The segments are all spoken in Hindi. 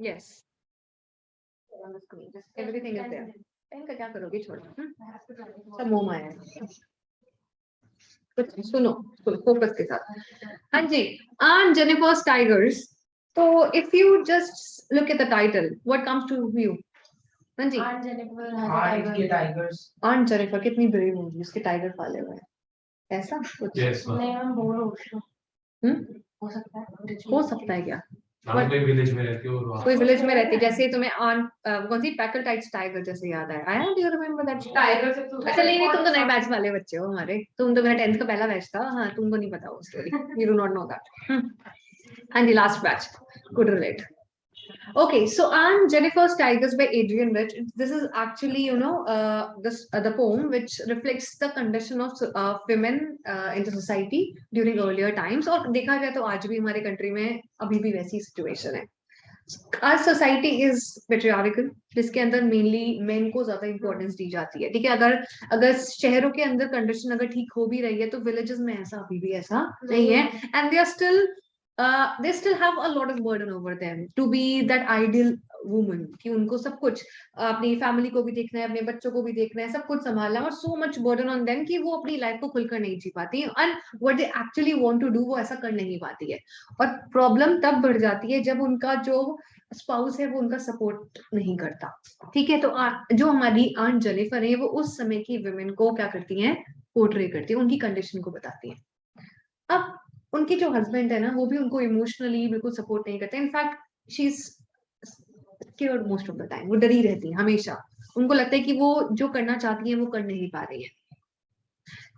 Yes. On the screen. Just everything is there. Pen का क्या करोगे, छोड़ो, सब मुंह में है। कुछ सुनो, फोकस के साथ। हाँ जी, Aunt Jennifer's Tigers. So if you just look at the title, what comes to you? हाँ जी, Aunt Jennifer has a tiger. Aunt Jennifer कितनी ब्रेव होगी, उसके टाइगर पाले हुए हैं, ऐसा कुछ? नहीं, हम बोल रहे हैं। हो सकता है क्या? कोई विलेज में रहती हो, कोई विलेज में रहती, जैसे तुम्हें ऑन कौन सी पैकलटाइट्स टाइगर जैसे याद आया, do you remember that tiger? अच्छा नहीं, तुम तो नए बैच वाले बच्चे हो हमारे, तुम तो मेरा 10th का पहला बैच था। हाँ, तुमको नहीं पता वो story, you do not know that. And the last batch could relate. Okay, so Aunt Jennifer's Tigers by Adrian Rich. This is actually, the poem which reflects the condition of women in the society during earlier times. और देखा जाए तो आज भी हमारे कंट्री में अभी भी वैसी सिचुएशन है। Our society is patriarchal, जिसके अंदर मेनली मेन को ज्यादा इंपॉर्टेंस दी जाती है। ठीक है, अगर शहरों के अंदर कंडीशन अगर ठीक हो भी रही है तो विलेजेस में ऐसा अभी भी ऐसा नहीं है, and they still have a lot of burden over them to be that ideal woman कि उनको सब कुछ अपनी फैमिली को भी देखना है, अपने बच्चों को भी देखना है, सब कुछ संभालना है, और so much burden on them कि वो अपनी लाइफ को खुलकर नहीं जी पाती, and what they actually want to do वो ऐसा कर नहीं पाती है। और प्रॉब्लम तब बढ़ जाती है जब उनका जो स्पाउस है वो उनका सपोर्ट नहीं करता। ठीक है, तो जो हमारी आंट जेनिफर है वो उस समय की वुमेन को क्या करती हैं, पोर्ट्रे करती है, उनकी कंडीशन को बताती है। अब उनके जो हस्बैंड है ना, वो भी उनको इमोशनली बिल्कुल सपोर्ट नहीं करते। In fact she is scared most of the time, वो डरी रहती है हमेशा, उनको लगता है कि वो जो करना चाहती है वो कर नहीं पा रही है।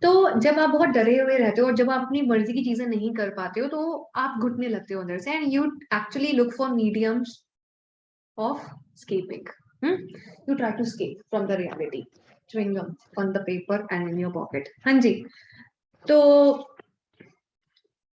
तो जब आप बहुत डरे हुए रहते हो और जब आप अपनी मर्जी की चीजें नहीं कर पाते हो तो आप घुटने लगते हो अंदर से, and you actually look for mediums of escaping. You try to escape from the reality. Chewing gum on the paper and in your pocket. हाँ जी, तो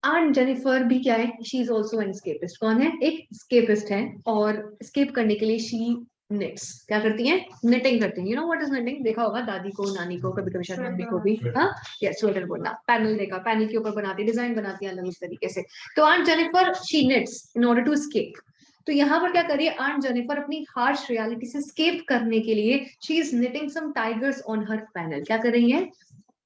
आंट जेनिफर भी क्या है, she is also an escapist. कौन है, एक escapist है, और escape करने के लिए शी knits, क्या करती हैं, knitting करती हैं। You know what is knitting? देखा होगा दादी को, नानी को, कभी कभी शायद मम्मी को भी। हाँ, यस, स्वेटर बुनना, पैनल देखा, पैनल के ऊपर बनाती, डिजाइन बनाती है अलग अलग तरीके से। तो aunt Jennifer she knits in order to escape. तो यहाँ पर क्या करिए, आंट जेनिफर अपनी हार्श रियलिटी से स्केप करने के लिए she is knitting some tigers on her panel. क्या कर रही है,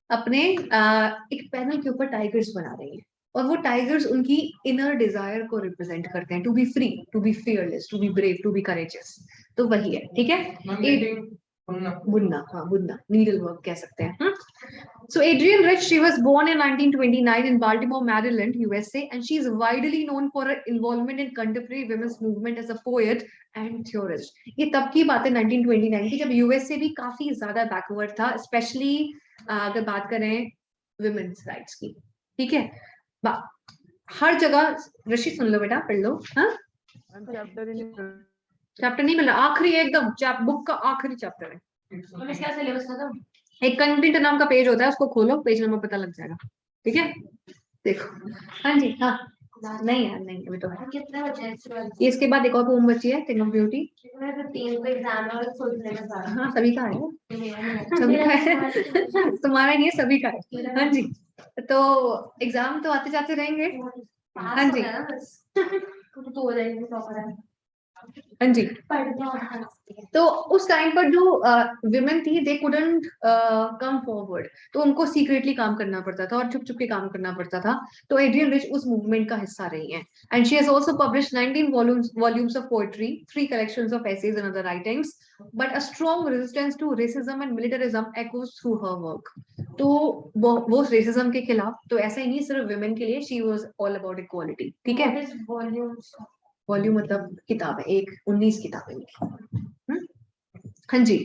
अपने एक पैनल के ऊपर टाइगर्स बना रही है, और वो टाइगर्स उनकी इनर डिजायर को रिप्रेजेंट करते हैं, to be free, to be fearless, to be brave, to be courageous. तो वही है, ठीक है, बुनना, हाँ बुनना, नीडल वर्क कह सकते हैं। So Adrienne Rich, she was born in 1929 in Baltimore, Maryland, USA, and she is widely known for her involvement in contemporary women's movement as a poet and theorist. ये तब की बात है 1929 की, जब यूएसए भी काफी ज्यादा बैकवर्ड था, स्पेशली अगर बात करें women's rights की। ठीक है, हर जगह, ऋषि सुन लो बेटा, पढ़ लो। हाँ, चैप्टर नहीं मिला, आखिरी एकदम बुक का आखिरी चैप्टर है। क्या सिलेबस खत्म? एक कंटेंट नाम का पेज होता है, उसको खोलो, पेज नंबर पता लग जाएगा। ठीक है, देखो। हाँ जी, हाँ, नहीं यार नहीं, अभी तो कितने बचे हैं? इसके बाद एक और पोम बची है, थिंग ऑफ ब्यूटी। 3 का एग्जाम है और फुल सिलेबस आ रहा है। हाँ, सभी का है, सभी का है, तुम्हारा नहीं है, सभी का है। हाँ जी, तो एग्जाम तो आते जाते रहेंगे। हाँ जी, तो हो जाएगी। हाँ जी, तो उस टाइम पर जो विमेन थी, दे कुडंट कम फॉरवर्ड, तो उनको सीक्रेटली काम करना पड़ता था और छुप छुप के काम करना पड़ता था। तो एड्रियन रिच उस मूवमेंट का हिस्सा रही हैं, and she has also published 19 volumes of poetry, 3 collections of essays and other writings, but a strong resistance to racism and militarism echoes through her work. तो वो रेसिज्म के खिलाफ, तो ऐसा ही नहीं सिर्फ विमेन के लिए, she was all about equality. ठीक है, वॉल्यूम मतलब किताब है, एक 19 किताबें। हाँ जी,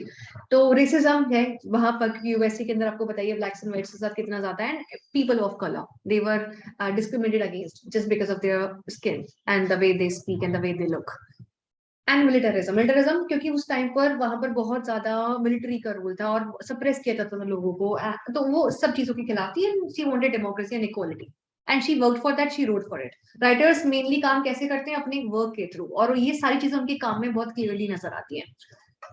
तो रेसिज्म है वहां पर यूएसए के अंदर, आपको बताइए ब्लैक्स एंड व्हाइट्स के साथ कितना ज्यादा है, people of colour, they were discriminated against just because of their skin and the way they speak and the way they look. And militarism, क्योंकि उस टाइम पर वहां पर बहुत ज्यादा मिलिट्री का रूल था और सप्रेस किया जाता था लोगों को, तो वो सब चीजों के खिलाफ थी, and she wanted democracy and equality, and she worked for that, she wrote for it. Writers mainly काम कैसे करते हैं, अपने वर्क के थ्रू, और ये सारी चीजें उनके काम में बहुत क्लियरली नजर आती हैं।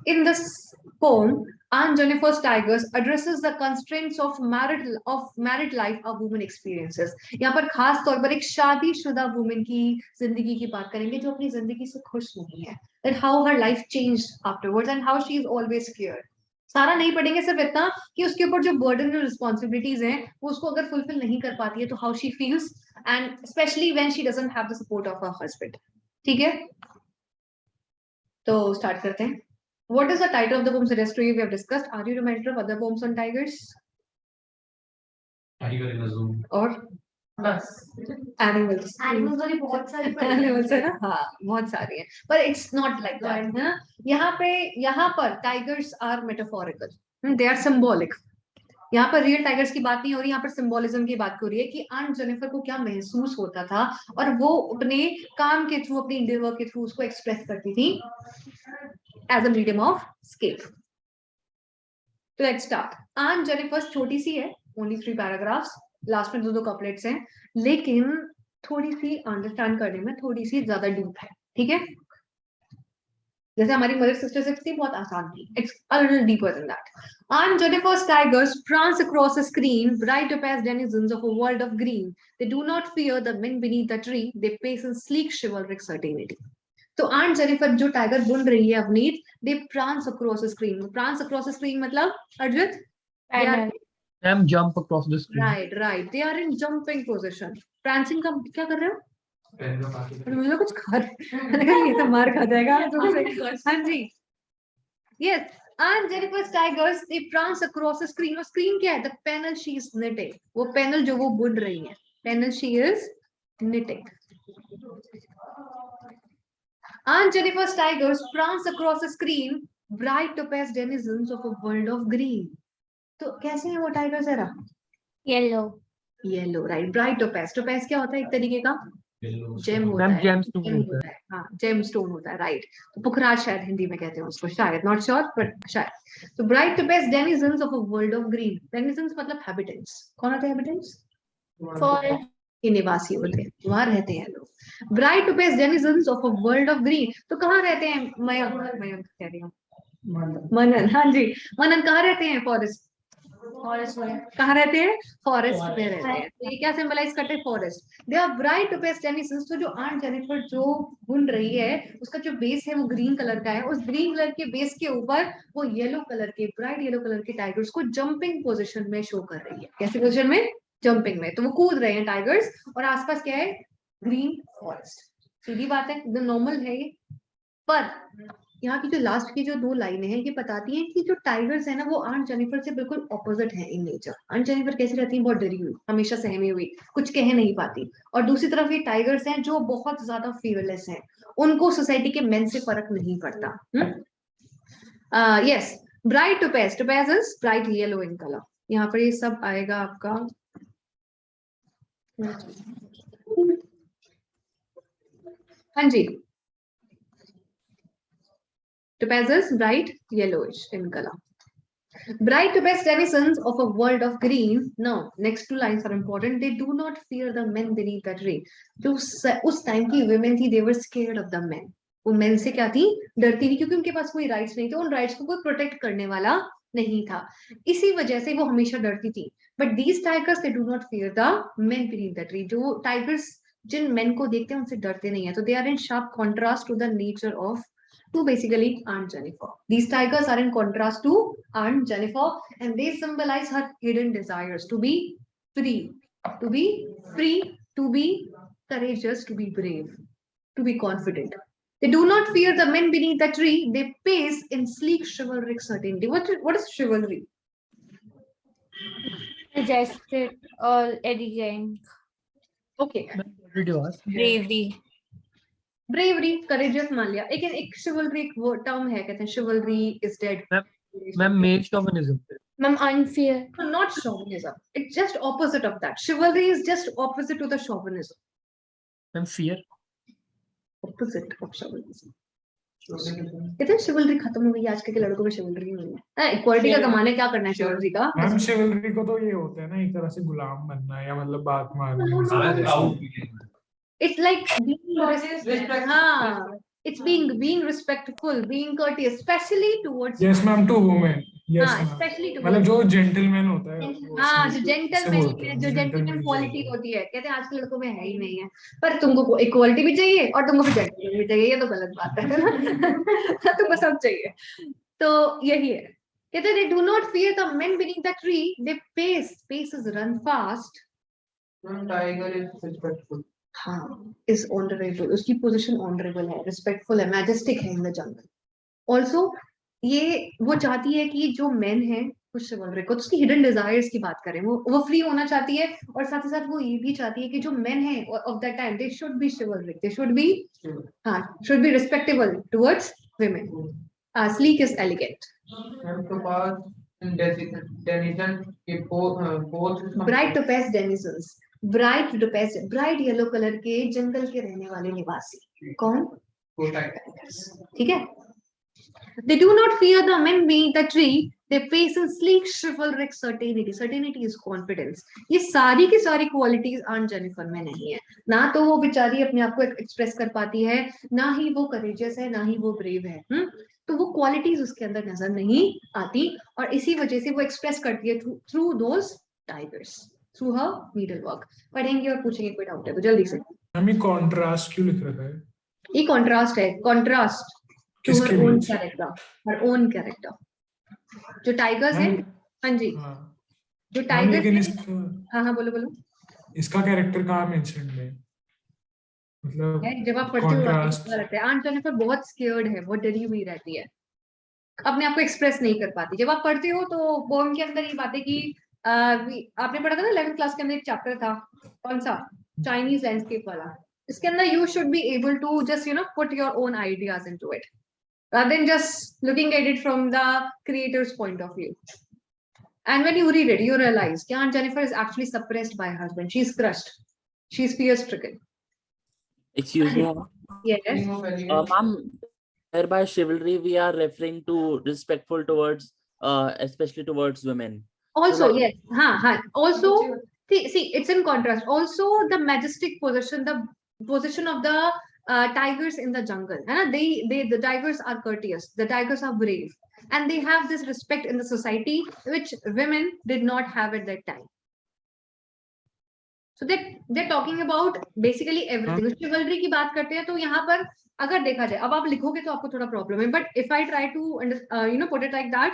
In this poem, Aunt Jennifer's Tigers addresses the constraints of married life a woman experiences. यहाँ पर खास तौर पर एक शादीशुदा वुमन की जिंदगी की बात करेंगे जो अपनी जिंदगी से खुश नहीं है. That how her life changed afterwards and how she is always scared. सारा नहीं पढ़ेंगे, सिर्फ इतना कि उसके ऊपर जो बर्डन और रिस्पॉन्सिबिलिटीज हैं वो उसको अगर फुलफिल नहीं कर पाती है तो how she feels and specially when she doesn't have the support of her husband. ठीक है, तो स्टार्ट करते हैं. What is the title of the poem suggest to you? We have discussed. Are you reminded of other poems on tigers? Tiger in a zoo. Or बस animals? एनिमल्स वाली बहुत सारी Animals है ना, हाँ बहुत सारी हैं. But it's not like that. है ना? यहाँ पर tigers are metaphorical. They are symbolic. यहाँ पर रियल टाइगर्स की बात नहीं हो रही, यहाँ पर सिंबोलिज्म की बात हो रही है कि आंट जेनिफर को क्या महसूस होता था और वो अपने काम के थ्रू, अपने इंडियन वर्क के थ्रू उसको एक्सप्रेस करती थी as a medium of escape. तो लेट्स स्टार्ट. आंट जेनिफर छोटी सी है, ओनली 3 पैराग्राफ्स, लास्ट में 2 कपलेट्स हैं, लेकिन थोड़ी सी अंडरस्टैंड करने में थोड़ी सी ज्यादा डीप है. ठीक है, जैसे हमारी मदर सिस्टर 6 थी, बहुत आसान थी. It's a little deeper than that. Aunt Jennifer's tigers prance across a screen, bright up as denizens of a world of green. They do not fear the men beneath the tree. They pace in sleek chivalric certainty. तो आंट जेनिफर जो टाइगर बुन रही है Avneet, they prance across a screen. Prance across a screen मतलब अर्जुत, Them jump across the screen. right. They are in jumping position. Prancing का क्या कर रहे हो? मुझे कुछ खा ये तो मार खा जाएगा. हाँ जी, yes. Aunt Jennifer's tigers they prance across a screen. और screen क्या है? The panel she is knitting. वो panel जो वो बुन रही है, panel she is knitting. Aunt Jennifer's tigers prance across a screen, bright up as denizens of a world of green. तो कैसे है वो टाइगर जरा? Yellow, right. Bright topaz. Topaz क्या होता है? एक तरीके का जेम होता है. हाँ, जेम स्टोन होता है, राइट. तो पुखराज शायद हिंदी में कहते हैं उसको, शायद, नॉट श्योर बट शायद. तो bright topaz denizens of a world of green. Denizens मतलब हैबिटेंट्स. कौन होते हैं हैबिटेंट्स? फॉरेस्ट के निवासी होते हैं, वहां रहते हैं लोग. Bright topaz denizens of a world of green. तो कहाँ रहते हैं? मयंक कह रही हूँ, मनन. हाँ जी, मनन कहाँ रहते हैं? फॉरेस्ट में. कहाँ रहते हैं? फॉरेस्ट में रहते हैं. तो ये क्या सिंबलाइज करते हैं? Forest. They are bright topaz denizens. तो जो आंट जेनिफर जो बुन रही है उसका जो बेस है वो ग्रीन कलर का है. उस ग्रीन कलर के बेस के ऊपर वो येलो कलर के, ब्राइट येलो कलर के टाइगर्स को जंपिंग पोजिशन में शो कर रही है. कैसी पोजिशन में? जंपिंग में. तो वो कूद रहे हैं टाइगर्स और आसपास क्या है? Green forest. सीधी बात है, एकदम नॉर्मल है ये. पर यहाँ की जो लास्ट की जो 2 लाइनें हैं ये बताती हैं कि जो टाइगर्स है ना वो आंट जेनिफर से बिल्कुल ऑपोजिट है इन नेचर. आंट जेनिफर कैसी रहती है? बहुत डरी हुई, हमेशा सहमी हुई, कुछ कह नहीं पाती. और दूसरी तरफ ये टाइगर्स हैं जो बहुत ज्यादा फियरलेस हैं, उनको सोसाइटी के मेन से फर्क नहीं पड़ता. Yes. Bright topaz. Topaz is bright yellow in colour. यहाँ पर ये सब आएगा आपका. हाँ जी, topaz is bright yellowish in color. Bright topaz denizens of a world of green. Now, next 2 lines are important. They do not fear the men beneath the tree. जो उस टाइम की women थी, they were scared of the men. वो men से क्या थी? डरती थी, क्योंकि उनके पास कोई rights नहीं थे. उन rights को कोई protect करने वाला नहीं था. इसी वजह से वो हमेशा डरती थी. But these tigers, they do not fear the men beneath the tree. जो tigers जिन men को देखते हैं उनसे डरते नहीं है. तो they are in sharp contrast to the nature of to basically Aunt Jennifer. These tigers are in contrast to Aunt Jennifer and they symbolize her hidden desires to be free, to be free, to be courageous, to be brave, to be confident. They do not fear the men beneath the tree. They pace in sleek chivalric certainty. What is chivalry? Majestic or elegant. Okay. Bravery. Bravery, courageous मान लिया, लेकिन एक शिवलरी वो टर्म है, कहते हैं chivalry is dead. Ma'am male chauvinism. Ma'am unfair. Not chauvinism. It's just opposite of that. Chivalry is just opposite to the chauvinism. Ma'am fear. Opposite of chauvinism. कहते हैं शिवलरी खत्म हो गई, आजकल के लड़कों में शिवलरी नहीं है. इक्वालिटी का कमाने क्या करना है शिवलरी का? मैम शिवलरी को तो ये होता है ना, एक तरह से गुलाम बनना है, या मतलब बात मारना. It's like being हाँ, It's being respectful, being courteous, especially towards Yes ma'am, to women. Yes हाँ, ma'am. especially मतलब towards जो जेंटलमैन होता है वो हाँ, इसमें जो इससे जेंटलमैन बोलते है, हैं, जो जेंटलमैन gentleman क्वालिटी से होती है, कहते हैं आज के लड़कों में है ही नहीं है, पर तुमको इक्वालिटी भी चाहिए और तुमको भी जेंटलमैन भी चाहिए, ये तो गलत बात है ना तुमको सब चाहिए। तो यही है, कहते हैं they do not fear the men beneath the tree, they paces run fast। Tiger is respectful. हाँ, is honorable, उसकी पोजीशन ऑनरेबल है, रिस्पेक्टफुल है, मैजेस्टिक है इन द जंगल। ऑल्सो ये वो चाहती है कि जो मेन है कुछ चिवलरिक को, उसकी हिडन डिजायर्स की बात करें, वो फ्री होना चाहती है, और साथ ही साथ वो ये भी चाहती है कि जो मेन है of that time they should be chivalric, they should be हाँ should be respectable towards women. Sleek is elegant. तो पास डेनिजन के both bright topaz denizens, bright topaz, bright yellow colour के जंगल के रहने वाले निवासी कौन? ठीक है। They do not fear the men beneath the tree. They face a sleek, chivalric certainty. Certainty is confidence. ये सारी की सारी क्वालिटीज आन जेनिफर में नहीं है। ना तो वो बेचारी अपने आप को एक्सप्रेस कर पाती है, ना ही वो करेजियस है, ना ही वो ब्रेव है। तो वो क्वालिटीज उसके अंदर नजर नहीं आती, और इसी वजह से वो एक्सप्रेस करती है थ्रू दोस टाइगर्स, थ्रू हर नीडल वर्क। पढ़ेंगे और पूछेंगे कोई डाउट है तो जल्दी से। हमें कॉन्ट्रास्ट क्यों लिख रखा है? ये कॉन्ट्रास्ट है, contrast to her own character, her own character. जो टाइगर्स है, हाँ जी, जो टाइगर्स है, हाँ बोलो बोलो, इसका कैरेक्टर कहाँ मेंशन है? मतलब जब आप पढ़ते हो आपको पता लगता है। आंट जेनिफर बहुत स्केयर्ड है, बहुत डरी हुई रहती है, अपने आप को एक्सप्रेस नहीं कर पाती। जब आप पढ़ते हो तो पोएम के अंदर ये बात है कि आपने पढ़ा था ना 11th क्लास के अंदर एक चैप्टर था, कौन सा? चाइनीज लैंडस्केप वाला। इसके अंदर you should be able to just put your own ideas into it, rather than just looking at it from the creator's point of view. And when you read it, you realize that Aunt Jennifer is actually suppressed by her husband. She's crushed. She's fear-stricken. Excuse me. Yes. Ma'am, by chivalry we are referring to respectful towards, especially towards women. Also, so, yes. Also, see, it's in contrast. Also, the majestic position, the position of the tigers in the jungle. The tigers are courteous. The tigers are brave. And they have this respect in the society, which women did not have at that time. So they're talking about basically everything. Chivalry की बात करते हैं तो यहाँ पर अगर देखा जाए, अब आप लिखोगे तो आपको थोड़ा प्रॉब्लम है, but if I try to put it like that,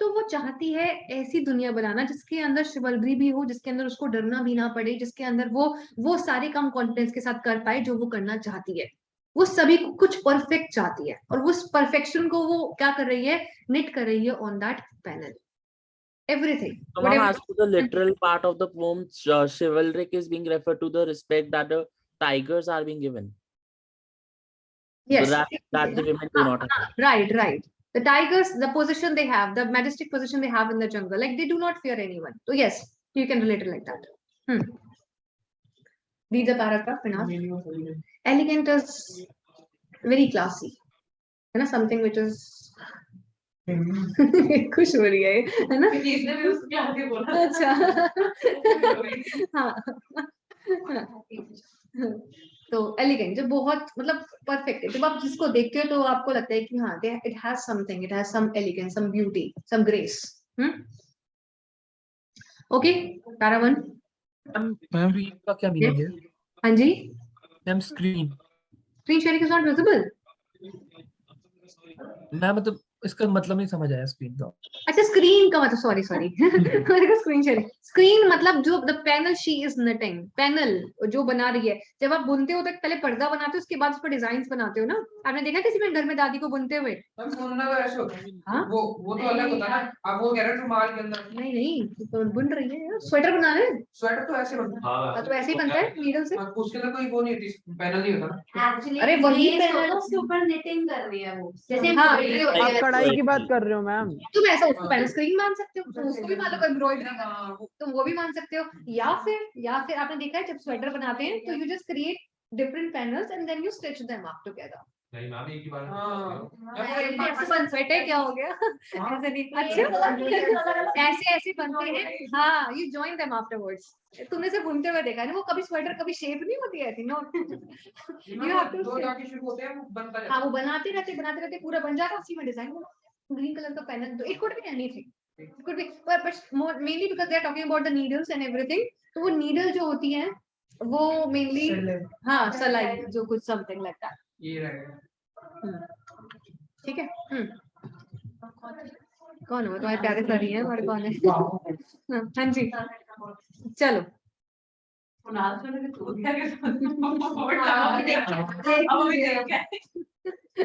तो वो चाहती है ऐसी दुनिया बनाना जिसके अंदर शिवलरी भी हो, जिसके अंदर उसको डरना भी ना पड़े, जिसके अंदर वो सारे काम कॉन्फिडेंस के साथ कर पाए जो वो करना चाहती है। वो सभी कुछ परफेक्ट चाहती है, और उस परफेक्शन को वो क्या कर रही है? निट कर रही है on that panel, everything. So as to the literal part of the poem, chivalric is being referred to the respect that the tigers are being given. Yes. So that the women do not have. Right. The tigers, the position they have, the majestic position they have in the jungle, like they do not fear anyone. So yes, you can relate it like that. Read the paragraph enough. Elegant is very classy. You know, something which is खुश हो रही है ना? इसने भी उसको आगे बोला। अच्छा हाँ तो एलिगेंट जो बहुत मतलब परफेक्ट है, जब आप जिसको देखते हो तो आपको लगता है कि हाँ it has something, it has some elegance, some beauty, some grace. Okay, para 1। Ma'am का क्या मीनिंग है? हाँ जी, ma'am screen sharing is not visible. मैं मतलब इसका मतलब नहीं समझ आया स्क्रीन का। अच्छा, स्क्रीन का मतलब सॉरी स्क्रीन शेयरिंग, स्क्रीन मतलब जो the panel she is knitting, panel जो बना रही है। जब आप बुनते हो तो पहले पर्दा बनाते हो, उसके बाद उस पर डिजाइंस बनाते हो ना। आपने देखा किसी में घर में दादी को बुनते हुए? बुनना तो ऐसे होता है। हाँ? वो तो अलग होता है ना। अब वो कह रहे हैं रुमाल के अंदर नहीं तो बुन रही है, स्वेटर बना रहे हैं। स्वेटर तो ऐसे बनता है। तो ऐसे ही बनता है नीडल से। उसके अंदर कोई वो नहीं होती, पैनल नहीं होता ना। एक्चुअली अरे वही पैनल उसके ऊपर निटिंग कर रही है वो, जैसे हाँ, कढ़ाई की बात कर रहे हो मैम? तुम ऐसा उसको पैनल स्क्रीन मान सकते हो, तो उसको भी मान लो एम्ब्रॉयडरी का, तुम वो भी मान सकते हो। या फिर आपने देखा है जब स्वेटर बनाते हैं तो you just create different panels and then you stitch them up together. नहीं मैम एक ही बार बेटे क्या हो गया ऐसे नहीं अच्छा ऐसे ऐसे बनते हैं हाँ यू जॉइन देम आफ्टरवर्ड्स तुमने से बुनते हुए देखा है ना वो कभी स्वेटर कभी शेप नहीं होती है नो यू हैव टू दो जाके शुरू होते हैं वो बनता हाँ वो बनाते रहते पूरा बन जाता है उसी में डिजाइन ग्रीन कलर का पेन तो it could be anything it could be but mainly because they are talking about the needles and everything तो वो नीडल जो होती है वो मेनली हाँ सलाई जो कुछ समथिंग लाइक दैट ये रहेगा ठीक है कौन हो तुम्हारे प्यारे सर ही है और कौन है हाँ जी चलो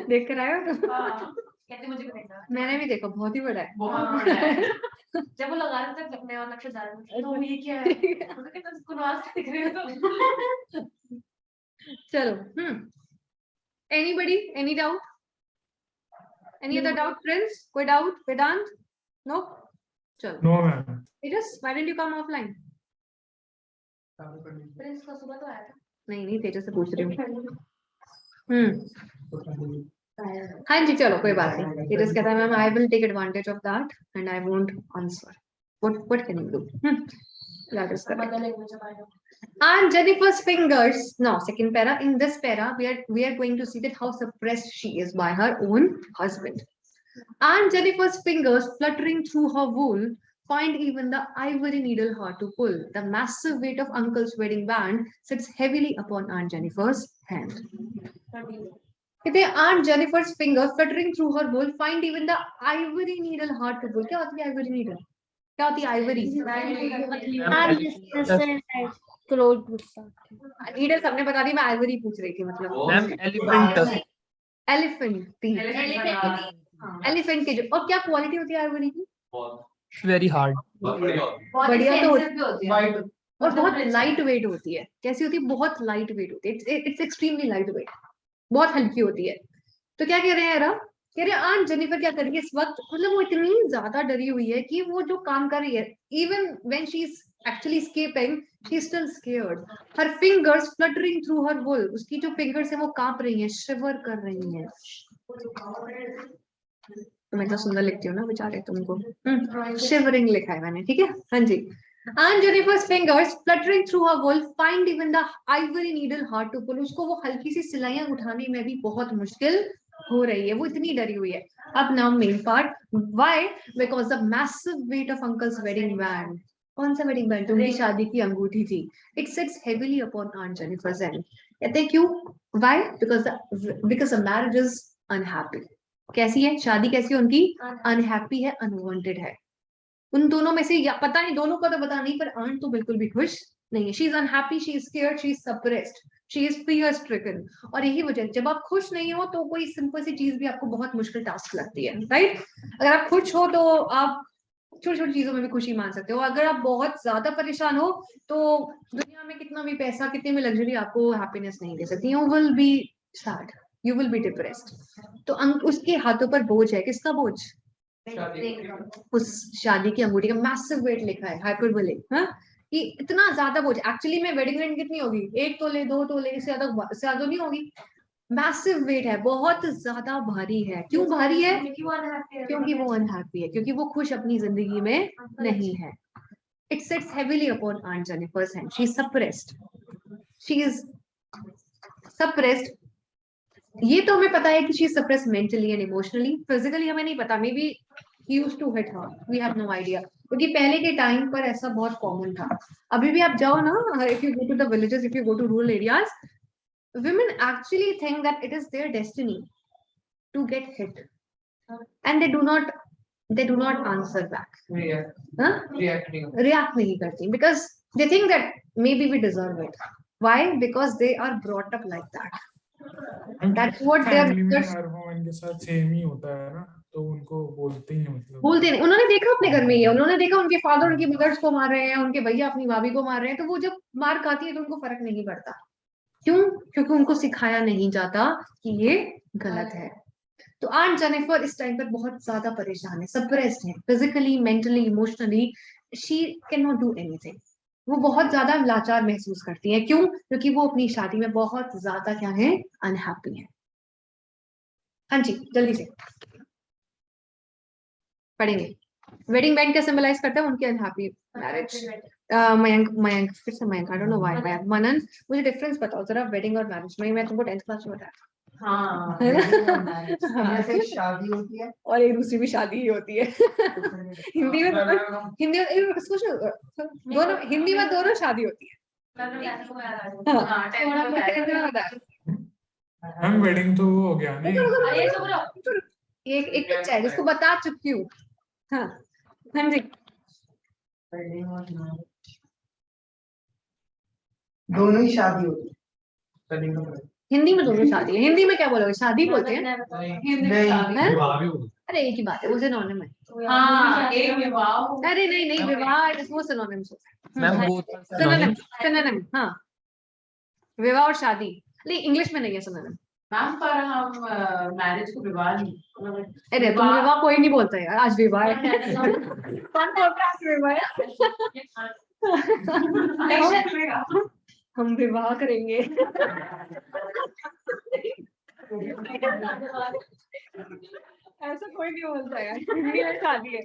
देख कर आए हो कहते मुझे भी देखा मैंने भी देखा बहुत ही बड़ा है जब वो लगा रहे थे लगने और नक्शा जा रहे थे तो ये क्या है तो कहते उसको नाच दिख रहे हो तो चलो anybody any doubt any other doubt friends कोई डाउट वेदांत नो चलो no ma'am Tejas why didn't you come offline Prince का सुबह तो आया था नहीं तेजस से पूछ रही हूँ हाँ जी चलो कोई बात नहीं तेजस कहता है ma'am I will take advantage of that and I won't answer what can you do that is correct. And Jennifer's fingers. No, second para. In this para, we are going to see that how suppressed she is by her own husband. And Jennifer's fingers fluttering through her wool find even the ivory needle hard to pull. The massive weight of Uncle's wedding band sits heavily upon Aunt Jennifer's hand. Aunt Jennifer's fingers fluttering through her wool find even the ivory needle hard to pull. क्या होती है ivory needle? क्या होती है आइवरी नीडल सबने बता दी मैं आइवरी पूछ रही थी मतलब मैम एलिफेंट एलिफेंट के जो और क्या क्वालिटी होती है आइवरी की वेरी हार्ड बढ़िया तो होती है और बहुत लाइट वेट होती है कैसी होती है बहुत लाइट वेट होती है इट्स एक्सट्रीमली लाइट वेट बहुत हल्की होती है तो क्या कह रहे हैं यार कह रहे आंट जेनिफर क्या कर रही है इस वक्त मतलब वो इतनी ज्यादा डरी हुई है कि वो जो काम कर रही है even when she is actually escaping she is still scared her fingers fluttering through her wool उसकी जो फिंगर्स है वो कांप रही हैं शिवर कर रही हैं तो मैं इतना सुंदर लिखती हूँ ना बेचारे तुमको शिवरिंग लिखा है मैंने ठीक है हाँ जी Aunt Jennifer's fingers fluttering through her wool find even the ivory needle hard to pull उसको वो हल्की सी सिलाइयां उठाने में भी बहुत मुश्किल हो रही है वो इतनी डरी हुई है अब now main part why because the massive weight of uncle's wedding band कौन सा वेडिंग बैंड उनकी शादी की अंगूठी थी it sits heavily upon aunt Jennifer's hand कहते हैं क्यों why because the marriage is unhappy कैसी है शादी कैसी है उनकी अनहैप्पी है अनवांटेड है उन दोनों में से या पता नहीं दोनों का तो पता नहीं पर आंट तो बिल्कुल भी खुश नहीं है she is unhappy she is scared she is suppressed she is fear stricken और यही वजह जब आप खुश नहीं हो तो कोई सिंपल सी चीज भी आपको बहुत मुश्किल टास्क लगती है राइट अगर आप खुश हो तो आप छोटी छोटी चीजों में भी खुशी मान सकते हो अगर आप बहुत ज्यादा परेशान हो तो दुनिया में कितना भी पैसा कितनी भी लग्जरी आपको हैप्पीनेस नहीं दे सकती you will be sad you will be depressed तो उसके हाथों पर बोझ है किसका बोझ उस शादी की अंगूठी का मैसिव वेट लिखा है हाइपरबोलिक हाँ कि इतना ज्यादा बोझ एक्चुअली में वेडिंग रिंग कितनी होगी 1 तोले 2 तोले इससे ज्यादा नहीं होगी मैसिव वेट है बहुत ज्यादा भारी है क्यों भारी है क्योंकि वो अनहैप्पी है क्योंकि वो खुश अपनी जिंदगी में नहीं है it sits heavily upon aunt Jennifer's hand she is suppressed she is suppressed ये तो हमें पता है कि she is suppressed mentally and emotionally physically हमें नहीं पता maybe he used to hit her we have no idea क्योंकि पहले के टाइम पर ऐसा बहुत कॉमन था अभी भी आप जाओ ना if you go to the villages if you go to rural areas women actually think that it is their destiny to get hit and they do not answer back react नहीं करती because they think that maybe we deserve it why because they are brought up like that that's what they are her woman के साथ सेम ही होता है ना तो उनको बोलते ही मतलब बोलते नहीं उन्होंने देखा अपने घर में ही है उन्होंने देखा उनके फादर उनकी मदर्स को मार रहे हैं उनके भैया अपनी भाभी को मार रहे हैं तो वो जब मार खाती है तो उनको फर्क नहीं पड़ता क्यों क्योंकि उनको सिखाया नहीं जाता कि ये गलत है तो आंट जेनिफर इस टाइम पर बहुत ज्यादा परेशान है सप्रेस्ड है physically mentally emotionally she can not do anything वो बहुत ज्यादा लाचार महसूस करती है क्यों क्योंकि वो अपनी शादी में बहुत ज्यादा क्या है अनहैप्पी है हाँ जी जल्दी से पढ़ेंगे। वेडिंग बैंड क्या सिंबलाइज करता है? उनके अनहैप्पी मैरिज। मयंक मयंक फिर से Mayank, I don't know why Mayank, Manan मुझे डिफरेंस बताओ जरा वेडिंग और मैरिज में। मैं तुमको 10th क्लास में बताया हाँ है ना? हाँ, जैसे शादी होती है और एक दूसरी भी शादी ही होती है। हिंदी में हिंदी में दोनों, हिंदी में दोनों शादी होती है। हाँ, थोड़ा बहुत हिंदी में बताया। मैम वेडिंग तो वो हो गया नहीं। एक एक बच्चा है जिसको बता चुकी हूँ। हाँ हाँ जी दोनों ही शादी होती हिंदी में दोनों शादी है। हिंदी में क्या बोलोगे? शादी बोलते हैं। है। हैं? विवाह भी होगा। अरे एक ही बात है, वो सिनोनिम है। हाँ एक विवाह अरे नहीं नहीं, विवाह वो सिनोनिम्स होता है। Ma'am both are synonym synonyms. Synonym हाँ, विवाह और शादी। नहीं इंग्लिश में नहीं है सिनोनिम। मैम पर हम मैरिज को विवाह नहीं। अरे तुम विवाह कोई नहीं बोलता यार, आज विवाह है। कौन बोलता है आज विवाह है? हम विवाह करेंगे। ऐसा कोई नहीं बोलता यार, हिंदी में शादी है।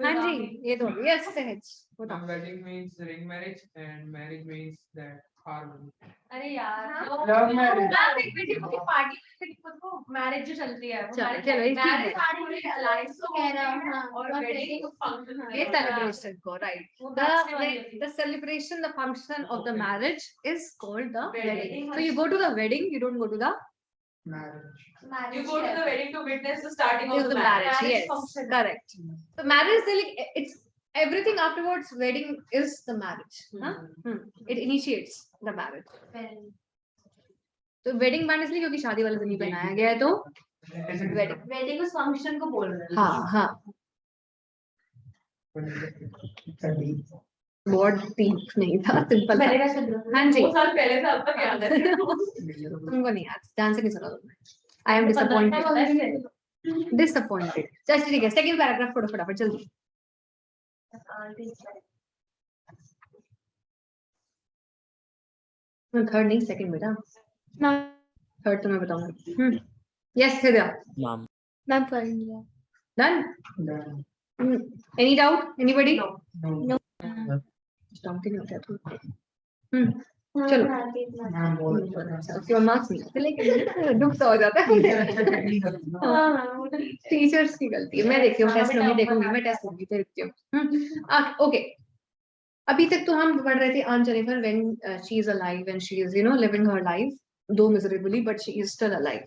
हाँ जी ये तो यस सहज बताओ। Ma'am, wedding means ring marriage and marriage means that harmony. अरे यार Love marriage. पार्टी मैरिज जो चलती है चलो चलो एक ही मैरिज है। पार्टी अलायंस तो कह रहा हूँ हाँ, और वेडिंग फंक्शन ये celebration को right. The celebration, the function of the marriage is called the wedding. So you go to the wedding, you don't go to the Marriage. You go to the wedding to witness the starting is of the the marriage. marriage Yes, function. correct. So marriage is like it's everything afterwards. Wedding is the marriage. Huh? It initiates the marriage. तो वेडिंग बैंड इसलिए क्योंकि शादी वाले दिन ही बनाया गया है, तो वेडिंग। वेडिंग उस फंक्शन को बोल रहे हैं। हाँ हाँ बहुत डीप नहीं था, सिंपल था। हाँ जी 2 साल पहले से अब तक याद है। तुमको नहीं याद, ध्यान से नहीं सुना तुमने। I am disappointed disappointed. चल ठीक है, सेकंड पैराग्राफ पढ़ो फटाफट जल्दी। थर्ड नहीं सेकंड बेटा, थर्ड तो मैं बताऊंगा। यस हृदय Ma'am. मैं पढ़ लिया। Done. Any doubt anybody? No. Doubt नहीं होता तो चलो मैम बोल उसके बाद मार्क्स नहीं आते, लेकिन दुख सा हो जाता है। टीचर्स की गलती है। मैं देखती हूँ टेस्ट में, देखूंगी मैं टेस्ट में देखती हूँ। ओके अभी तक तो हम पढ़ रहे थे on Jennifer when she is alive, when she is living her life though miserably but she is still alive.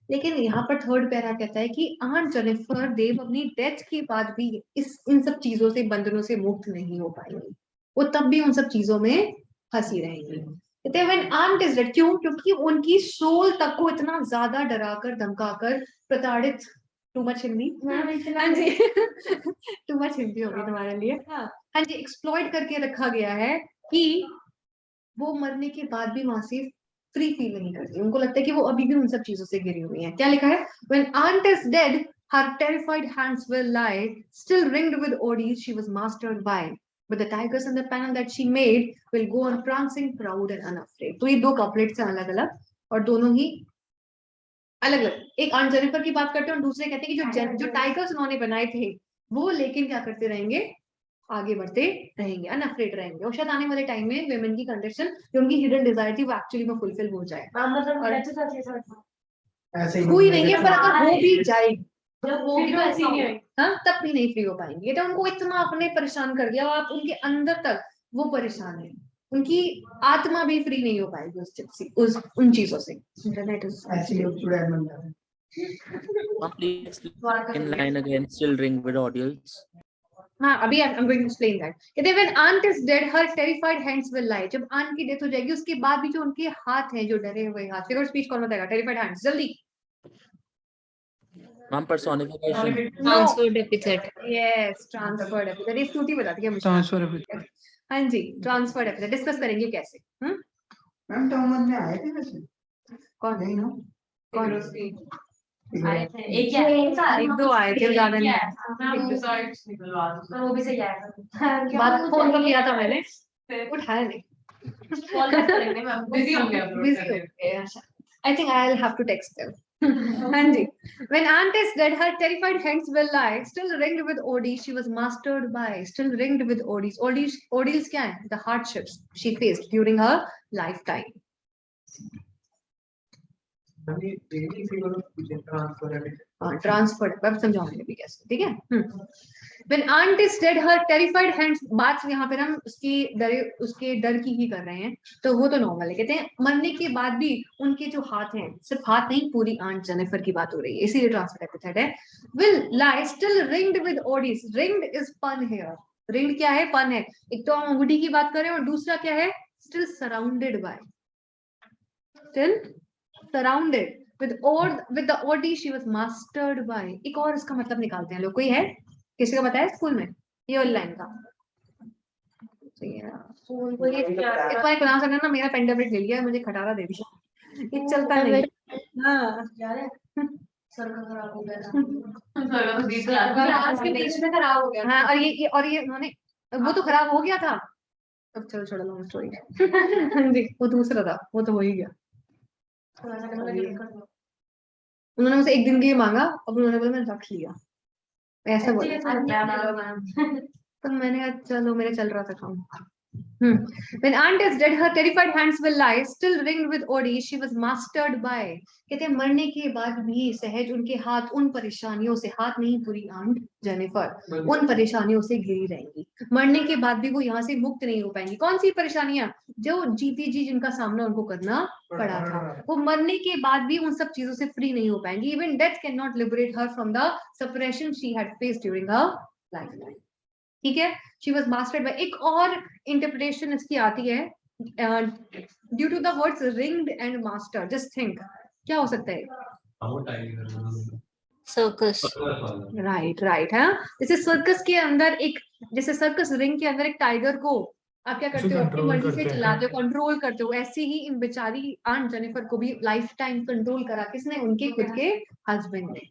लेकिन यहाँ पर थर्ड पैरा कहता है कि आंट जेनिफर देव अपनी डेथ के बाद भी इन सब चीजों से, बंधनों से मुक्त नहीं हो पाएंगी। वो तब भी उन सब चीजों में फंसी रहेंगी। कहते हैं व्हेन आंट इज डेड, क्यों? क्योंकि उनकी सोल तक को इतना ज्यादा डराकर धमकाकर प्रताड़ित, टू मच हिंदी? हाँ जी टू मच हिंदी होगी तुम्हारे लिए। हाँ जी एक्सप्लॉइट करके रखा गया है कि वो मरने के बाद भी वहां से फ्री फील नहीं करती। उनको लगता है कि वो अभी भी उन सब चीजों से घिरी हुई है। क्या लिखा है? When aunt is dead, her terrified hands will lie, still ringed with ordeals she was mastered by. But the tigers in the panel that she made will go on prancing, proud and unafraid. तो ये दो कपलेट्स हैं अलग अलग और दोनों ही अलग अलग। एक आंट जेनिफर की बात करते हैं और दूसरे कहते हैं कि जो टाइगर्स उन्होंने बनाए थे वो लेकिन क्या करते रहेंगे, आगे बढ़ते रहेंगे, अनअफ्रेड रहेंगे। और शायद आने वाले टाइम में वुमेन की कंडीशन जो उनकी हिडन डिजायर थी वो एक्चुअली में फुलफिल हो जाए। ऐसे कोई नहीं है, पर अगर हो भी जाए जब वो भी तो ऐसी नहीं है। हाँ तब भी नहीं फ्री हो पाएंगे। तो उनको इतना आपने परेशान कर दिया, आप उनके अंदर तक वो परेशान है, उनकी आत्मा भी फ्री नहीं हो पाएगी उन चीजों से। इंटरनेट ऐसे लोग जुड़े हैं। Ma'am, please in line again, still ring with audience. हाँ अभी I'm going to explain that. कहते हैं when aunt is dead, her terrified hands will lie. जब aunt की डेथ हो जाएगी उसके बाद भी जो उनके हाथ हैं, जो डरे हुए हाथ, फिगर स्पीच कौन बताएगा? terrified hands जल्दी। Ma'am, personification. Transferred epithet. Yes, transferred epithet. ये स्तुति बताती है मुझे। Transfer epithet. हाँ जी ट्रांसफर्ड epithet डिस्कस करेंगे कैसे। मैम टॉमस में आए थे वैसे? कौन नहीं ना? कौन? आए थे एक दो आए थे, ज्यादा नहीं। वो भी सही आया बात फोन तो किया था मैंने, उठाया नहीं। कॉल करेंगे मैम, बिजी हो गया Busy हो गए, अच्छा। I think I'll have to text them. हाँ जी. When aunt is dead, her terrified hands will lie, still ringed with ordeals she was mastered by, still ringed with ordeals. Ordeals क्या है? The hardships she faced during her lifetime. Transfer अब समझाऊंगी भी कैसे, ठीक है. When aunt is dead, her terrified hands, बात यहाँ पे हम उसके डर की ही कर रहे हैं, तो वो तो नॉर्मल है. कहते हैं मरने के बाद भी उनके जो हाथ हैं, सिर्फ हाथ नहीं, पूरी आंट जेनिफर की बात हो रही है, इसीलिए ट्रांसफर एपिथेट है. Will lie still ringed with ordeals. Ringed is pun here. Ringed क्या है? पन है. एक तो हम अंगूठी की बात करें और दूसरा क्या है? Still surrounded by. Still surrounded with the ordeal she was mastered by. एक और इसका मतलब निकालते हैं लोग. कोई है किसी को पता है स्कूल में ये वाली लाइन का? एक बार प्रनाउंस करना ना, मेरा पेन टेबलेट ले लिया, मुझे खटारा दे दिया, ये चलता नहीं. हाँ सर का खराब हो गया था, आज के बीच में खराब हो गया. हाँ, और ये उन्होंने, वो तो खराब हो गया था. अब चलो छोड़ो लॉन्ग स्टोरी. हाँ जी, वो दूसरा था, वो तो हो ही गया. उन्होंने मुझसे एक दिन के लिए मांगा, अब उन्होंने बोला मैंने रख लिया, ऐसा बोला. तो मैंने कहा चलो, मेरे चल रहा था काम. When aunt is dead, her terrified hands will lie, still ringed with ordeals she was mastered by. कहते हैं मरने के बाद भी सहज उनके हाथ उन परेशानियों से, हाथ नहीं पूरी आंट जेनिफर, उन परेशानियों से घिरी रहेंगी. मरने के बाद भी वो यहाँ से मुक्त नहीं हो पाएंगी. कौन सी परेशानियां? जो जीती जी जिनका सामना उनको करना पड़ा था, वो मरने के बाद भी उन सब चीजों से फ्री नहीं हो पाएंगी. Even death cannot liberate her from the suppression she had faced during her lifetime. ठीक है. She was mastered by. एक और इंटरप्रिटेशन इसकी आती है due to the words ringed and master. Just think क्या हो सकता है? सर्कस. राइट. हाँ, जैसे सर्कस के अंदर एक, जैसे सर्कस रिंग के अंदर एक टाइगर को आप क्या करते हो? अपनी मर्जी से चलाते हो, कंट्रोल करते हो. ऐसे ही इन बेचारी आंट जेनिफर को भी लाइफ टाइम कंट्रोल करा किसने? उनके खुद के हस्बैंड ने.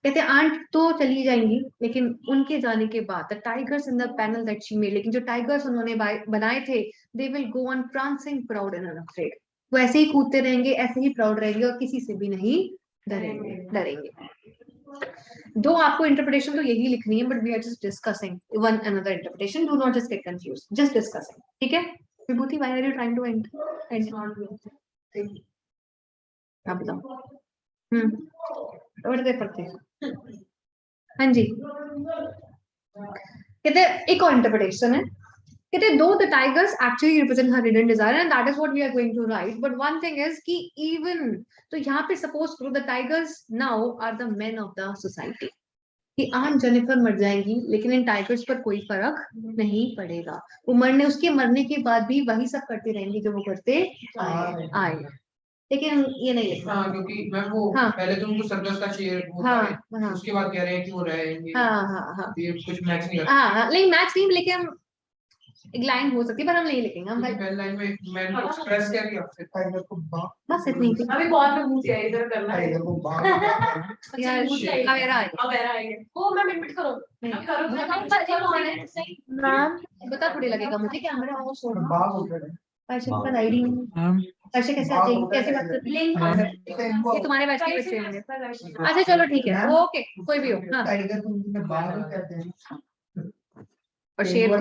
कहते हैं आंट तो चली जाएंगी, लेकिन उनके जाने के बाद the tigers in the panel that she made, लेकिन जो टाइगर्स उन्होंने बनाए थे, they will go on prancing proud and unafraid. वो ऐसे ही कूदते रहेंगे, ऐसे ही प्राउड रहेंगे और किसी से भी नहीं डरेंगे. दो आपको इंटरप्रिटेशन तो यही लिखनी है, but we are just discussing one another interpretation. Do not just get confused, just discussing. ठीक है Vibhuti, why are you trying to and आप बताओ. हाँ जी. कहते एक और इंटरप्रिटेशन है. कहते दो the tigers actually represent her hidden desire and that is what we are going to write, but one thing is कि इवन तो यहाँ पे सपोज करो the tigers now are the men of the society, कि आंट जेनिफर मर जाएंगी लेकिन इन टाइगर्स पर कोई फर्क नहीं पड़ेगा. वो उसके मरने के बाद भी वही सब करते रहेंगे जो वो करते आए. लेकिन ये नहीं लिखा. हाँ, क्योंकि मैम वो पहले तो उनको सर्कस का शेयर उसके बाद कह रहे हैं कि वो रहेंगे. ये कुछ मैच नहीं करता. नहीं मैच नहीं, लेकिन एक लाइन हो सकती है, पर हम नहीं लिखेंगे. हम भाई पहली लाइन में मैंने एक्सप्रेस क्या किया फिर टाइगर को बस इतनी थी. अभी बहुत में पूछ है इधर करना है. टाइगर को यार अब एरा आएगा. वो मैम एडमिट करो. मैम बता थोड़ी लगेगा मुझे क्या मेरा वो सो बाग हो गया. का आईडी कैसे कैसे आ जाएगी, कैसे बात करते हैं? ये तुम्हारे बैच के बच्चे होंगे. अच्छा चलो ठीक है, ओके कोई भी हो. हाँ, टाइगर को उनमें बाग ही कहते हैं. और शेर को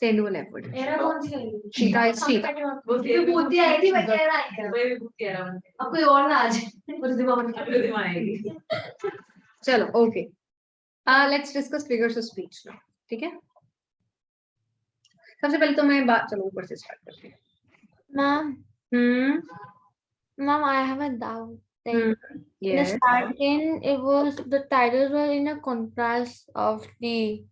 तेंदुआ लेपर्ड. एरा कौन सी है? चीता इज चीता. वो विभूति आई थी, बच्चा एरा आएगा. वही विभूति एरा. अब कोई और ना आ जाए, प्रतिभा आएगी. चलो okay, let's discuss figures of speech now. ठीक है, सबसे पहले तो मैं बात, चलो ऊपर से स्टार्ट करते हैं. Ma'am, I have a doubt. Like, in the Yes. starting, it was the titles were in a contrast of the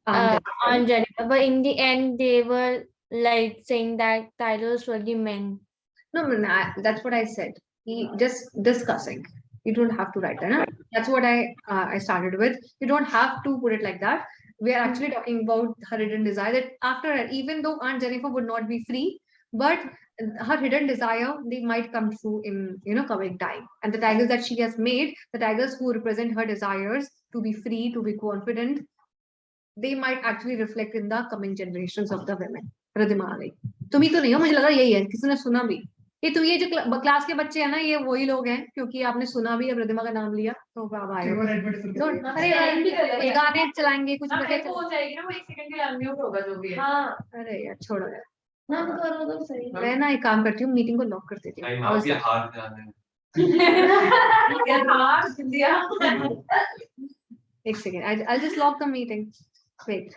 Aunt Jennifer, but in the end, they were like saying that titles were the men. No, that's what I said. Just discussing. You don't have to write that. No? That's what I started with. You don't have to put it like that. We are actually talking about her hidden desire. That after her, even though Aunt Jennifer would not be free, but her hidden desire, they might come true in coming time. And the tigers that she has made, the tigers who represent her desires to be free, to be confident, they might actually reflect in the coming generations of the women. Radhima आ गई. तुम्ही तो नहीं हो, मुझे लगा यही है, किसी ने सुना भी. ये जो क्लास के बच्चे हैं ना, ये वही लोग हैं, क्योंकि आपने सुना भी है प्रतिमा का नाम लिया तो अब आए हो। अरे गाने चलाएंगे कुछ बच्चे हो जाएगी ना, वो 1 सेकंड के लिए अनम्यूट होगा जो भी है। हाँ अरे यार छोड़ो यार, नाम करो तो सही। मैं ना एक काम करती हूँ, मीटिंग को लॉक कर देती हूँ। आप ये हार जाने हैं। यार दिया। एक second, I'll just lock the meeting. Wait.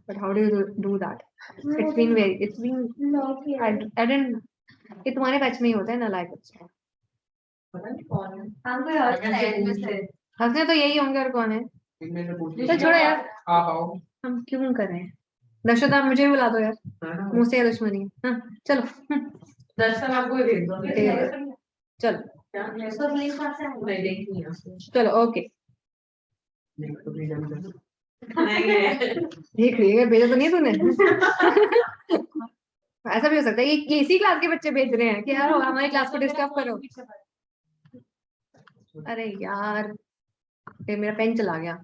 But how do you do that? It's been I didn't, ये तुम्हारे बैच में ही होता है ना, लाइक बच्चे पता नहीं कौन है। हमको यार हंसने तो यही होंगे, और कौन है? इनमें से पूछ चल लीजिए। छोड़ो यार, आप आओ। हम क्यों कर रहे हैं? दर्शद आप मुझे भी बुला दो यार, मुझसे ये दुश्मनी है। हाँ चलो दर्शन आपको भेज दो। चलो नहीं देखनी है। चलो ओके, नहीं देख लिएगा, भेजा तो नहीं तूने? ऐसा भी हो सकता है ये इसी क्लास के बच्चे भेज रहे हैं कि यार हमारी क्लास को डिस्टर्ब करो। अरे यार फिर मेरा पेन चला गया।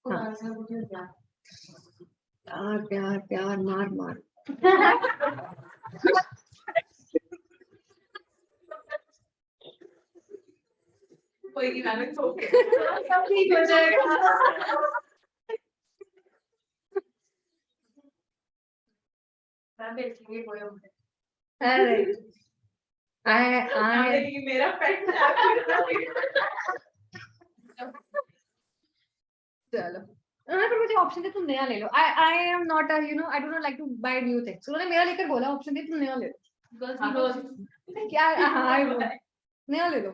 हाँ। प्यार प्यार प्यार मार मार। कोई नहीं, मैंने सो के सब ठीक हो जाएगा। मैं बेचूंगी कोई और। अरे I मेरा पेट चलो पर मुझे ऑप्शन दे, तुम नया ले लो। I am not a I do not like to buy new things। उन्होंने मेरा लेकर बोला ऑप्शन दे, तुम नया ले लो। क्या हाँ नया ले लो।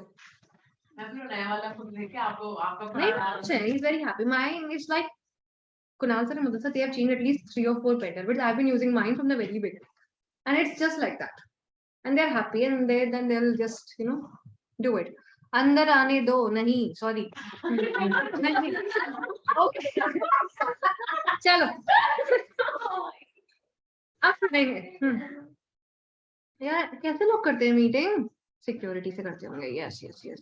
मैं तो नया वाला खुद लेके आपको आपका नहीं कुछ है, he's very happy। Mine is like Kunal sir and Madhu sir, they have changed at least 3 or 4 pattern, but I've been using mine from the very beginning, and it's just like that, and they're happy, and then they'll just do it। अंदर आने दो, नहीं सॉरी ओके चलो आप सुनेंगे। यार कैसे लोग करते हैं मीटिंग? सिक्योरिटी से करते होंगे। यस यस यस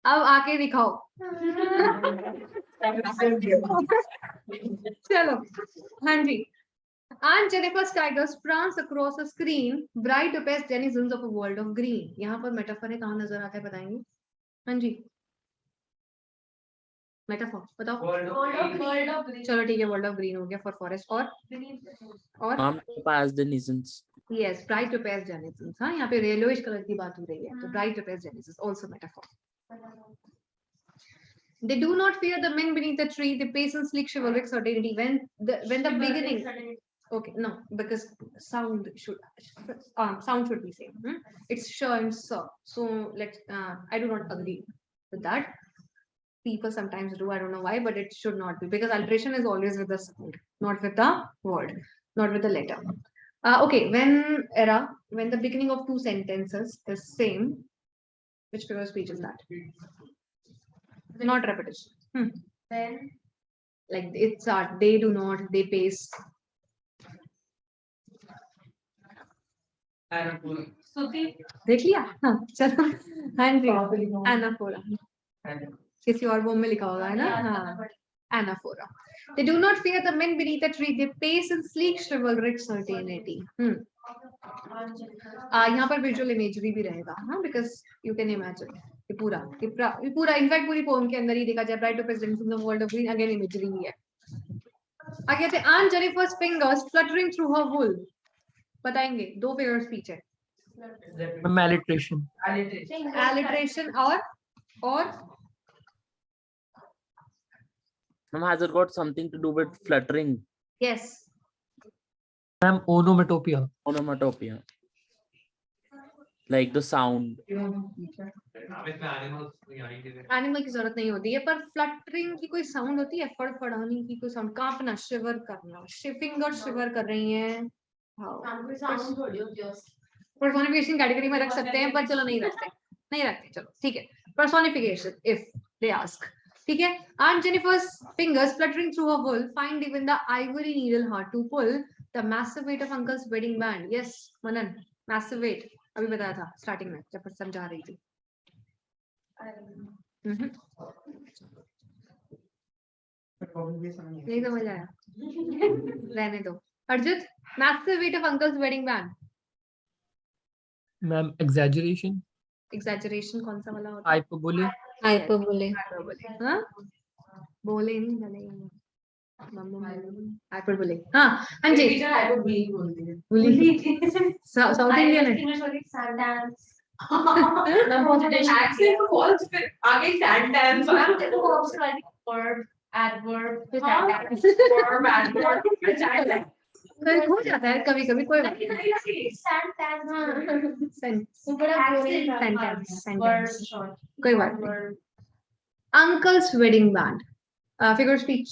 अब आके दिखाओ। चलो हाँ जी। And Jennifer's tigers prance across a screen, bright opaque denizens of a world of green। यहाँ पर मेटाफर है, कहाँ नजर आता है बताएंगे? हाँ जी मेटाफर बताओ। World of green. चलो ठीक है, वर्ल्ड ऑफ ग्रीन हो गया फॉर फॉरेस्ट। और Past denizens. yes, bright opaque denizens। हाँ यहाँ पे येलोइश कलर की बात हो रही है, तो bright opaque denizens also metaphor। They do not fear the men beneath the tree, they pace and sleek chivalric certainty when the beginning। Okay, no, because sound should be same। It's sure and so let's I do not agree with that। People sometimes do, I don't know why, but it should not be, because alteration is always with the sound, not with the word, not with the letter। Okay, when the beginning of two sentences is same, which figure of speech is that? Not repetition। Then like it's they do not, they pace। स्तुति देख लिया? हाँ चलो हाँ जी एनाफोरा, किसी और बुक में लिखा होगा है ना? हाँ anaphora. They do not fear the men beneath the tree, they pace in sleek chivalric certainty। यहाँ पर visual imagery भी रहेगा, हाँ, because you can imagine ये पूरा इनफैक्ट पूरी पोएम के अंदर ही देखा जाए, bright opaque denizens in the world of green, again imagery ही है। आगे थे Aunt Jennifer's fingers fluttering through her wool। बताएंगे, 2 फिगर स्पीच है। Maliteration. Alliteration और Has it got something to do with fluttering? yes, Ma'am, onomatopoeia. Onomatopoeia. Like the sound. Animal की जरूरत नहीं होती है, पर फ्लटरिंग की कोई साउंड होती है, फड़फड़ाने की कोई साउंड, कांपना, शिवर करना, फिंगर शिवर कर रही हैं। पर्सोनिफिकेशन कैटेगरी में रख सकते हैं, पर चलो नहीं रखते चलो ठीक है। पर्सोनिफिकेशन इफ दे आस्क, ठीक है। Aunt Jennifer's fingers fluttering through her wool find even the ivory needle hard to pull, the massive weight of uncle's wedding band। yes Manan, massive weight अभी बताया था स्टार्टिंग में जब समझा रही थी। नहीं समझ आया, रहने दो। अर्जुत, massive weight of uncle's wedding band. Ma'am exaggeration, Exaggeration कौन सा वाला होता है? hyperbole, Hyperbole. हाँ, बोले नहीं चलेगा। हाइपरबोले। हाँ हाँ जी, टीचर हाइपरबोली बोलती है। बोली साउथ इंडियन है। मैं बहुत एक्सेंट बहुत फिर आगे सेंटेंस मैम देखो वर्ब से लाइक वर्ब एडवर्ब फिर सेंटेंस वर्ब एडवर्ब फिर सेंटेंस कभी हो जाता है, कभी कभी कोई बात नहीं सेंटेंस सेंटेंस सेंटेंस कोई बात नहीं। Uncle's wedding band, figure of speech.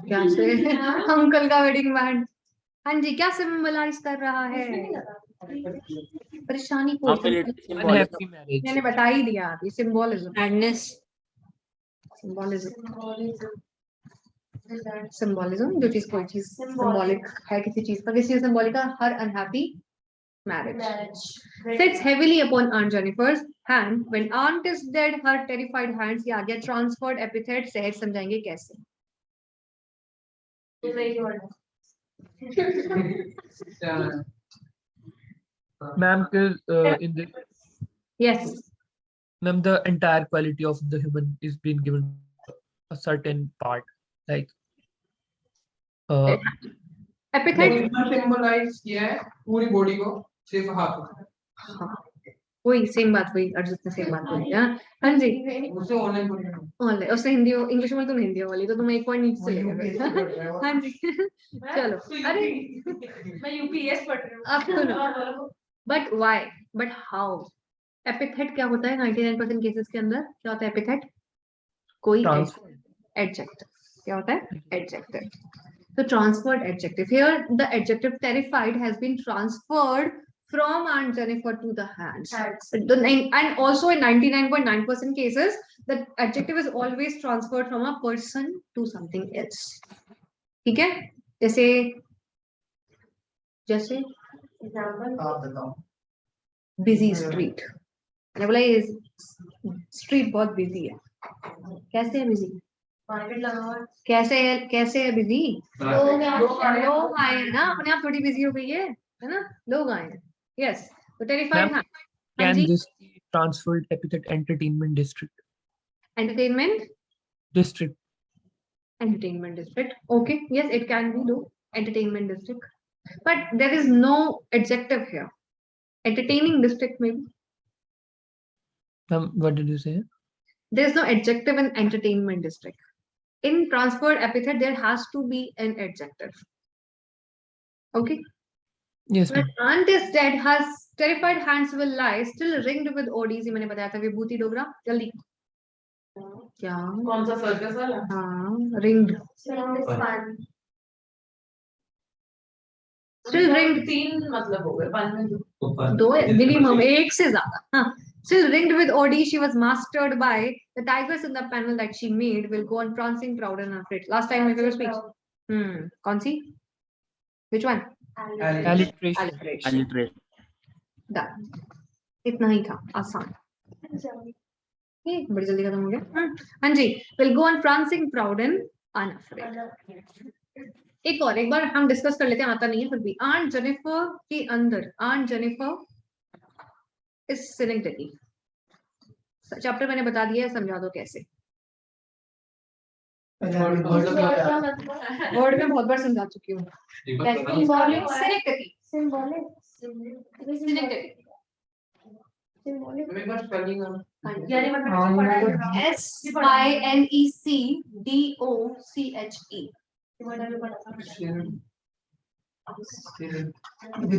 क्या से अंकल का वेडिंग बैंड, हाँ जी, क्या सिंबलाइज कर रहा है? परेशानी को unhappy marriage, मैंने बता ही दिया अभी, सिंबोलिज्म। Sadness. सिंबोलिज्म जो चीज, कोई चीज सिंबॉलिक है किसी चीज का, किसी सिंबॉलिक का, हर unhappy marriage sits heavily upon Aunt Jennifer's hand. When aunt is dead, her terrified hands, ये आ गया transferred epithet, सहज समझाएंगे कैसे? ma'am, in this, Yes, ma'am, the entire quality of the human is being given a certain part, like epithet symbolise किया है पूरी बॉडी को, सिर्फ हाथ। वही सेम बात, वही अर्जुन ने सेम बात बोली। हाँ जी, उसे ऑनलाइन बोलिए ना। ऑनलाइन उसने हिंदी इंग्लिश में, तुम हिंदी वाली तो तुम एक पॉइंट नीचे चले गए। हाँ जी चलो, अरे मैं यूपीएस पढ़ रही हूँ। आप सुनो, but why, but how? Epithet क्या होता है 99% केसेस के अंदर? क्या होता है एपिथेट? कोई एडजेक्टिव। क्या होता है? एडजेक्टिव। तो transferred adjective, here the adjective terrified has been transferred from Aunt Jennifer to the hands. And also in 99.9% cases, the adjective is always transferred from a person to something else. ठीक है? जैसे आप बताओ। busy street, मैंने बोला ये स्ट्रीट बहुत बिजी है। कैसे है बिजी? मार्केट लगा हुआ है। कैसे है बिजी? लोग आए हैं ना, अपने आप थोड़ी बिजी हो गई है ना, लोग आए हैं। यस, तो टेरिफाइड। Ma'am, हाँ can जी, this be transferred epithet entertainment district? Entertainment District. district, okay, yes, it can be do entertainment district, but there is no adjective here. Entertaining district maybe, What did you say? there is no adjective in entertainment district. In transferred epithet there has to be an adjective. Okay, Yes, when ma'am. aunt is dead, her terrified hands will lie still ringed with odds. मैंने बताया था विभूति डोगरा, जल्दी क्या? कौन सा सर्कस वाला? हाँ, ringed, still ringed, तीन मतलब हो गए, पांच में दो minimum, एक से ज्यादा। हाँ, still ringed with odds, she was mastered by the tigers in the panel that she made will go on prancing proud and unafraid. Last time we were speech. कौन सी? Which one? Alliteration. Alliteration. Done. इतना ही था, आसान। ये बड़ी जल्दी खत्म हो गया। हाँ जी, will go on prancing proud and unafraid. एक बार हम डिस्कस कर लेते हैं, आता नहीं है फिर भी। आंट जेनिफर के अंदर, आंट जेनिफर इज सिनेक्टिविटी। चैप्टर मैंने बता दिया है, समझा दो कैसे। वर्ड में बहुत बार समझा चुकी हूँ। SINECDOCHE।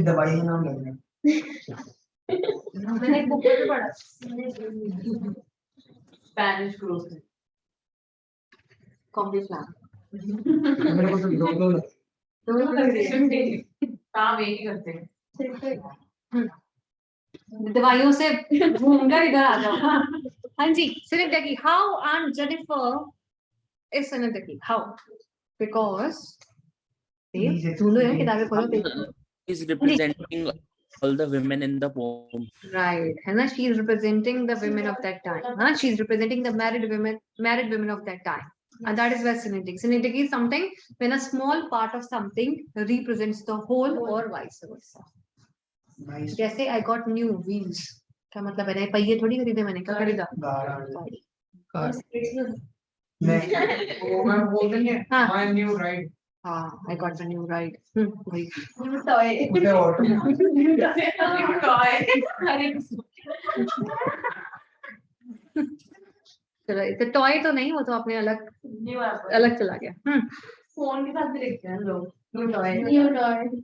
दवाई का नाम लग रहा है। मैंने एक बुक में पढ़ा, स्पेनिश ग्रोथ कॉम्प्लीफ्लावर। मेरे को तो दो काम एक ही करते हैं। दवाइयों से घूमकर इधर आ जाओ। हाँ जी, synecticity. How aunt Jennifer is synecticity? How? Because ढूंढो यार, किताबें खोलो। Is representing all the women in the poem. Right, है ना? She is representing the women of that time. हाँ, she is representing the married women of that time. And that is where synergetic. Synergetic is something when a small part of something represents the whole or vice versa. Nice. जैसे I got new wheels. क्या मतलब है? नए पहिए थोड़ी खरीदे मैंने, क्या खरीदा? गाड़ी. car. नहीं वो मैं बोल देंगे हाँ. my new ride हाँ, I got a new ride. वही. New toy. उसे ऑटो New toy. अरे चलो, तो टॉय तो नहीं, वो तो अपने अलग new app. अलग चला गया. फोन के साथ भी लिखते हैं लोग. New toy. New toy.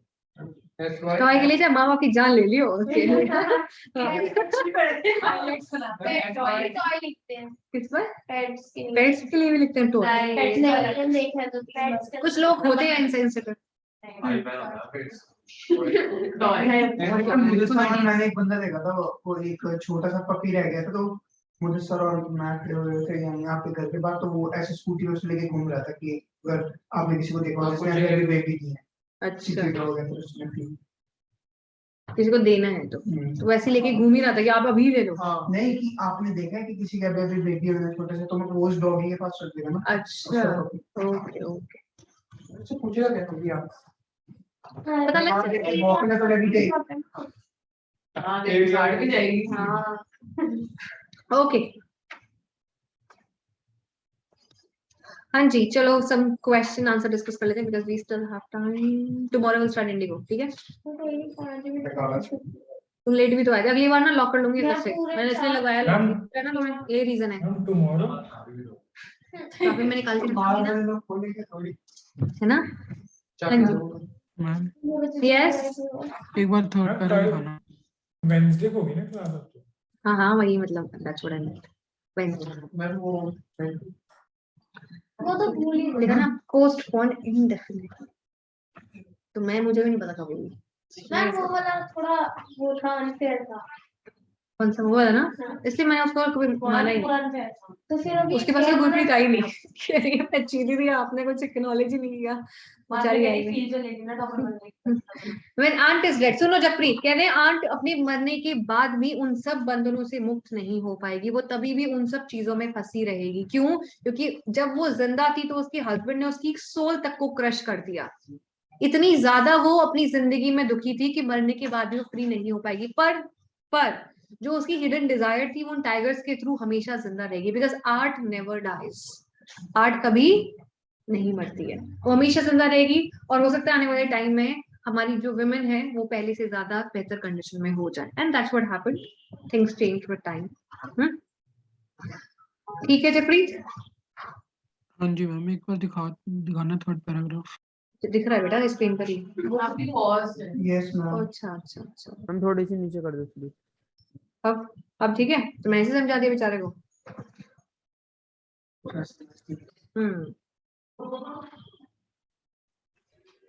that's why toy के लिए चाहे माँ बाप की जान ले लियो उसके लिए. Toy लिखते हैं. किस पर? Pets के लिए. पेट्स के लिए भी लिखते हैं टॉय. Pets नहीं देखा तो pets का. कुछ लोग होते हैं इंसेंसिटिव. मैंने एक बंदा देखा था, वो एक छोटा सा पपी रह गया था, तो मुझे सर और मैं खड़े हो रहे थे यहाँ पे घर के बाहर, तो वो ऐसे स्कूटी में लेके घूम रहा था कि अगर आपने किसी को देखा हो जिसने अभी बेबी दी है, अच्छा, हो गया तो उसने फिर किसी को देना है तो वैसे लेके घूम ही रहा था कि आप अभी ले लो. नहीं कि आपने देखा है कि किसी का अभी बेबी है छोटे से, तो मैं वो उस डॉगी के पास रख देगा ना. अच्छा, ओके ओके. उससे पूछेगा क्या कभी आप पता लग जाएगा. मौके तो लगी थी. हाँ, एक गाड़ी भी जाएगी. हाँ, ओके. हाँ जी, चलो some question answer discuss कर लेते हैं because we still have time. Tomorrow we'll start Indigo, ठीक है? तुम लेट भी तो आए थे. अगली बार ना लॉक कर लूंगी घर से. मैंने इसलिए लगाया लॉक है ना, तुम्हें ये रीजन है. tomorrow काफी मैंने कल से बाहर ना, वाले लोग खोलेंगे थोड़ी. है ना? हाँ जी. Ma'am Yes. एक बार थर्ड पैरा खाना. Wednesday को होगी ना क्लास आपकी? हाँ हाँ, वही मतलब that's what I meant. Wednesday. मैं वो वो तो भूल ही देखा ना, postponed indefinitely. तो मुझे भी नहीं पता कब होगी. मैं वो वाला थोड़ा वो था unfair था. कौन सा वो वाला ना, इसलिए मैंने उसको कभी माना ही नहीं. unfair था. तो फिर अभी उसके पास कोई गुरप्रीत आई नहीं. कह रही है मैं चीनी दी, आपने कुछ एक्नॉलेज ही नहीं किया. बेचारी आई नहीं. When aunt is dead, सुनो जपरीत, कह रहे हैं आंट अपने मरने के बाद भी उन सब बंधनों से मुक्त नहीं हो पाएगी. वो तभी भी उन सब चीजों में फंसी रहेगी. क्यों? क्योंकि जब वो जिंदा थी तो उसके हस्बैंड ने उसकी सोल तक को क्रश कर दिया. इतनी ज्यादा वो अपनी जिंदगी में दुखी थी कि मरने के बाद भी वो फ्री नहीं हो पाएगी. पर जो उसकी हिडन डिजायर थी वो उन टाइगर्स के थ्रू हमेशा जिंदा रहेगी. Because art never dies. Art कभी नहीं मरती है, वो हमेशा जिंदा रहेगी. और हो सकता है आने वाले टाइम में हमारी जो विमेन है वो पहले से ज्यादा बेहतर कंडीशन में हो जाए. And that's what happened. Things change with time. ठीक है जपरीत? हाँ जी मैम, एक बार दिखाना थर्ड पैराग्राफ. दिख रहा है बेटा स्क्रीन पर ही. आपकी pause है. Yes ma'am. अच्छा अच्छा अच्छा. हम थोड़ी सी नीचे कर दो प्लीज. अब ठीक है, तो मैंने ऐसे समझा दिया बेचारे को.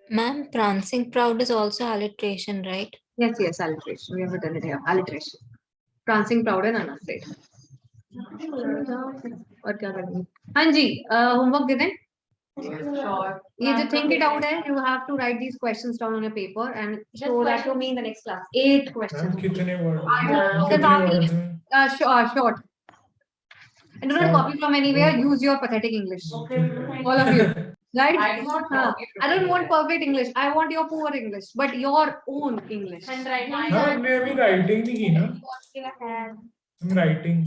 Ma'am, prancing proud is also alliteration, right? Yes, yes, alliteration. We have written it here. Alliteration. Prancing proud है ना से. और क्या करेंगे? हाँ जी, होमवर्क दे दें. Sure. ये जो think it out है, you have to write these questions down on a paper and show that to me in the next class. 8 questions. कितने word? Short. And do not copy from anywhere. Use your pathetic English. All of you. Right? I do not हाँ. copy from I don't want perfect English. I want your poor English, but your own English. and right now हाँ, हमने अभी राइटिंग नहीं की ना. हम राइटिंग.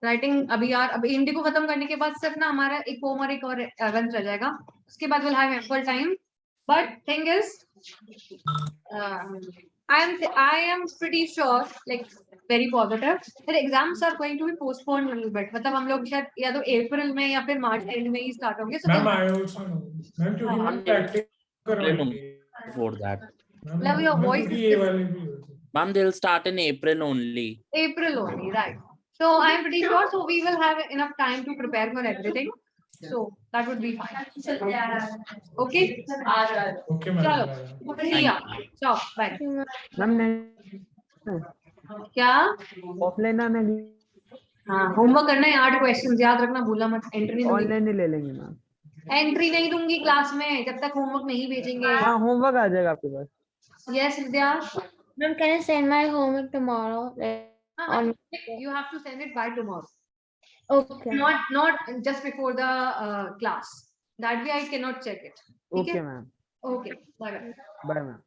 राइटिंग अभी यार, अब इंडिगो खत्म करने के बाद सिर्फ ना हमारा एक पोम और एक और एवेंट रह जाएगा. उसके बाद will have ample time. But thing is I am pretty sure, like very positive, that exams are going to be postponed a little bit. मतलब हम लोग शायद या तो अप्रैल में या फिर मार्च एंड में ही स्टार्ट होंगे. Ma'am I also know. Ma'am क्योंकि हम प्रैक्टिस कर रहे हैं. Before that. Love your voice. ये वाले भी होते. Ma'am, they'll start in April only. April only, right? So I am pretty sure. So we will have enough time to prepare for everything. So that would be fine. Okay. Okay ma'am. चलो. Yeah. Ciao. Bye. Ma'am, क्या? ऑफलाइन आना नहीं. हाँ, होमवर्क करना है. 8 क्वेश्चंस याद रखना, भूला मत. एंट्री नहीं दूंगी. ऑनलाइन ही ले लेंगे मैम. एंट्री नहीं दूंगी क्लास में जब तक होमवर्क नहीं भेजेंगे. हाँ, होमवर्क आ जाएगा आपके पास. Yes Vidya. Ma'am, can I send my homework tomorrow? On You have to send it by tomorrow. okay. Not just before the class. That way I cannot check it. Okay, ma'am. Okay. Bye bye. Bye, ma'am.